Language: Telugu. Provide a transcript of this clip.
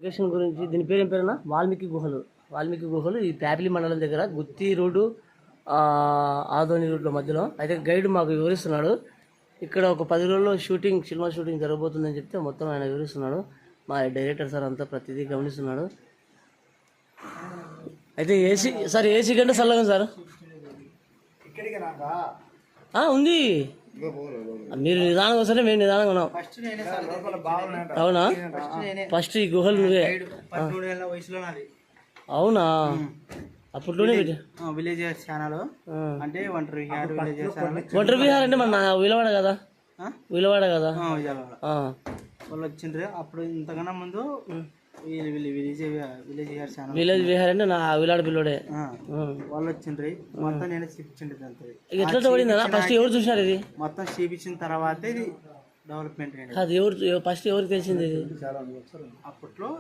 లొకేషన్ గురించి దీని పేరు ఏం పేరునా వాల్మీకి గుహలు ఈ ప్యాపిలి మండలం దగ్గర గుత్తి రోడ్డు ఆదోని రోడ్ల మధ్యలో అయితే గైడ్ మాకు వివరిస్తున్నాడు. ఇక్కడ ఒక 10 రోజుల్లో సినిమా షూటింగ్ జరగబోతుందని చెప్తే మొత్తం ఆయన వివరిస్తున్నాడు. మా డైరెక్టర్ సార్ అంతా ప్రతిదీ గమనిస్తున్నాడు. అయితే ఏసీ కంటే చల్లగా సార్ ఉంది. మీరు నిదానంగా వస్తే మేము నిదానంగా ఉన్నాం. అవునా? ఫస్ట్ ఈ గుహలు నువ్వే? అవునా? అప్పట్లోనే విలేజ్ ఛానల్ అంటే ఒంటరి విహార్ అంటే మన విలవాడ కదా వాళ్ళు వచ్చిండ్రు. అప్పుడు ఇంతకన్నా ముందు విలేజ్ విహార్ అంటే నా విలాడ పిల్లోడే వాళ్ళు వచ్చిండ్రు. మొత్తం నేను చూపించిండు. ఎట్లా పడిందా? ఫస్ట్ ఎవరు చూసినారు ఇది? మొత్తం చూపించిన తర్వాత ఇది డెవలప్మెంట్. అది ఎవరు ఫస్ట్ ఎవరికి తెలిసింది ఇది? అప్పట్లో